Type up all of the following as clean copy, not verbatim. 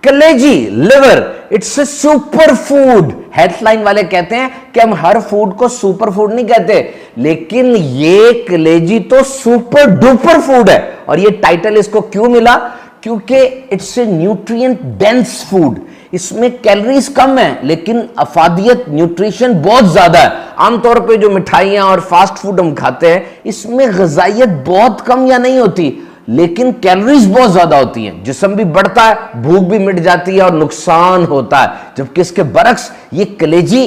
कलेजी, liver, it's a super food. Healthline वाले कहते हैं कि हम हर फूड को सुपर फूड नहीं कहते, लेकिन ये कलेजी तो सुपर डुपर फूड है। और ये टाइटल इसको क्यों मिला? क्योंकि it's a nutrient dense food. इसमें कैलोरीज कम है लेकिन अफादियत, न्यूट्रिशन बहुत ज्यादा है। आमतौर पे जो मिठाइयां और फास्ट फूड हम खाते हैं इसमें ग़िज़ाइयत बहुत कम या नहीं होती, लेकिन कैलोरीज बहुत ज्यादा होती हैं। जिस्म भी बढ़ता है, भूख भी मिट जाती है और नुकसान होता है। जबकि इसके बरक्स ये कलेजी,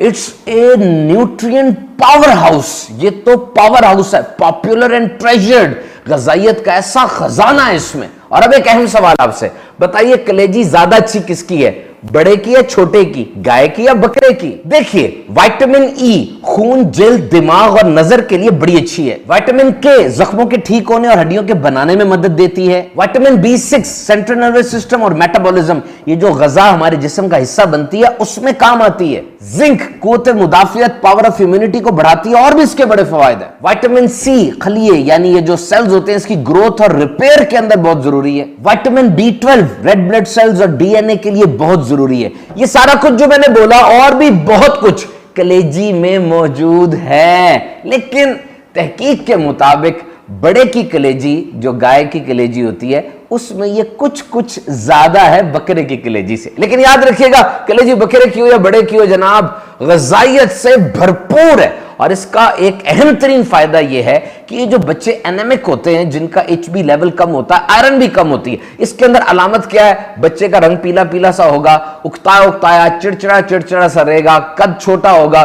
it's a nutrient power house. ये तो पावर हाउस है, पॉपुलर एंड ट्रेजर्ड। ग़िज़ाइयत का ऐसा खजाना है इसमें। और अब एक अहम सवाल आपसे, बताइए कलेजी ज्यादा अच्छी किसकी है, बड़े की या छोटे की, गाय की या बकरे की? देखिए, विटामिन ई खून, जल्द, दिमाग और नजर के लिए बड़ी अच्छी है। विटामिन के जख्मों के ठीक होने और हड्डियों के बनाने में मदद देती है। Vitamin B6 central nervous system और मेटाबॉलिज्म, ये जो ग़िज़ा हमारे जिस्म का हिस्सा बनती है उसमें काम आती है। जिंक क़ुव्वत मुदाफ़ियत, पावर ऑफ इम्यूनिटी को बढ़ाती है और भी इसके बड़े फवायद है। विटामिन सी खलिए यानी ये जो सेल्स होते हैं इसकी ग्रोथ और रिपेयर के अंदर बहुत जरूरी है। Vitamin B12 red blood cells और DNA के लिए बहुत जरूरी है। ये सारा कुछ जो मैंने बोला और भी बहुत कुछ कलेजी में मौजूद है, लेकिन तहकीक के मुताबिक बड़े की कलेजी, जो गाय की कलेजी होती है, उसमें ये कुछ कुछ ज्यादा है बकरे की कलेजी से। लेकिन याद रखिएगा, कलेजी बकरे की हो या बड़े की हो जनाब, ग़िज़ाइयत से भरपूर है। और इसका एक अहम तरीन फायदा यह है कि ये जो बच्चे एनेमिक होते हैं, जिनका HB लेवल कम होता है, आयरन भी कम होती है, इसके अंदर अलामत क्या है? बच्चे का रंग पीला पीला सा होगा, उकताया उकताया, चिड़चिड़ा चिड़चिड़ा सा रहेगा, कद छोटा होगा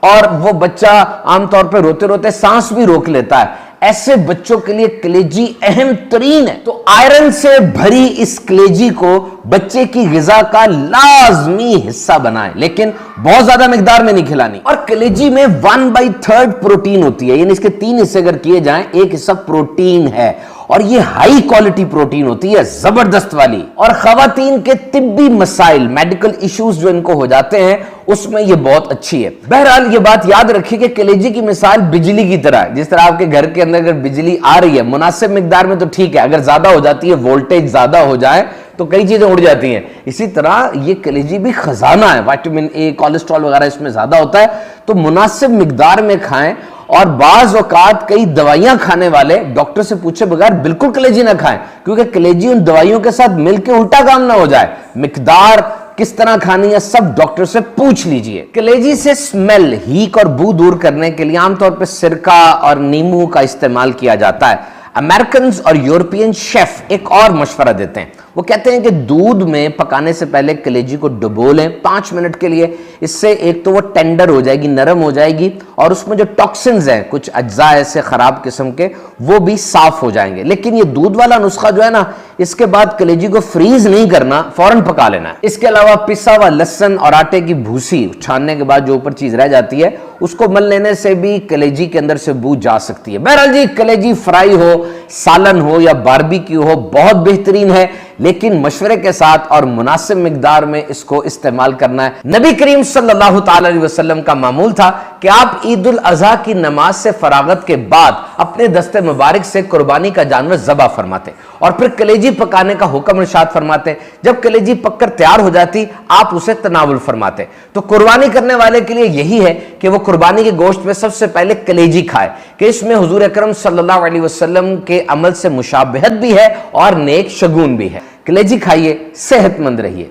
और वो बच्चा आमतौर पर रोते रोते सांस भी रोक लेता है। ऐसे बच्चों के लिए कलेजी अहम तरीन है। तो आयरन से भरी इस कलेजी को बच्चे की ग़िज़ा का लाजमी हिस्सा बनाएं, लेकिन बहुत ज्यादा मिकदार में नहीं खिलानी। और कलेजी में 1/3 प्रोटीन होती है, यानी इसके 3 हिस्से अगर किए जाएं, एक हिस्सा प्रोटीन है और ये हाई क्वालिटी प्रोटीन होती है, जबरदस्त वाली। और खवातीन के तिब्बी मसाइल, मेडिकल इश्यूज जो इनको हो जाते हैं, उसमें ये बहुत अच्छी है। बहरहाल ये बात याद रखिए कि कलेजी की मिसाल बिजली की तरह है। जिस तरह आपके घर के अंदर अगर बिजली आ रही है मुनासिब मिकदार में तो ठीक है, अगर ज्यादा हो जाती है, वोल्टेज ज्यादा हो जाए तो कई चीजें उड़ जाती हैं। इसी तरह ये कलेजी भी खजाना है। विटामिन ए, कोलेस्ट्रॉल वगैरह इसमें ज्यादा होता है, तो मुनासिब मिकदार में खाएं। और बाज औकात कई दवाइयां खाने वाले डॉक्टर से पूछे बगैर बिल्कुल कलेजी ना खाएं, क्योंकि कलेजी उन दवाइयों के साथ मिलकर उल्टा काम ना हो जाए। मिकदार किस तरह खानी है सब डॉक्टर से पूछ लीजिए। कलेजी से स्मेल, हीक और बू दूर करने के लिए आमतौर पर सिरका और नींबू का इस्तेमाल किया जाता है। अमेरिकन और यूरोपियन शेफ एक और मशवरा देते हैं। वो कहते हैं कि दूध में पकाने से पहले कलेजी को डुबो लें 5 मिनट के लिए। इससे एक तो वो टेंडर हो जाएगी, नरम हो जाएगी, और उसमें जो टॉक्सिन्स हैं, कुछ अज्जा ऐसे खराब किस्म के, वो भी साफ हो जाएंगे। लेकिन ये दूध वाला नुस्खा जो है ना, इसके बाद कलेजी को फ्रीज नहीं करना, फौरन पका लेना है। इसके अलावा पिसा हुआ लहसुन और आटे की भूसी छानने के बाद जो ऊपर चीज रह जाती है, उसको मल लेने से भी कलेजी के अंदर से बू जा सकती है। बहरहाल जी, कलेजी फ्राई हो, सालन हो या बारबेक्यू हो, बहुत बेहतरीन है, लेकिन मशवरे के साथ और मुनासिब मिकदार में इसको इस्तेमाल करना है। नबी करीम सल्लल्लाहु ताला अलैहि वसल्लम का मामूल था कि आप ईद उल अज़हा की नमाज से फरागत के बाद अपने दस्ते मुबारक से कुर्बानी का जानवर ज़बा फरमाते और फिर कलेजी पकाने का हुक्म इरशाद फरमाते। जब कलेजी पककर तैयार हो जाती, आप उसे तनावुल फरमाते। तो कुर्बानी करने वाले के लिए यही है कि वो कुर्बानी के गोश्त में सबसे पहले कलेजी खाए, कि इसमें हुजूर अकरम सल्लल्लाहु अलैहि वसल्लम के अमल से मुशाबहत भी है और नेक शगुन भी है। कलेजी खाइए, सेहतमंद रहिए।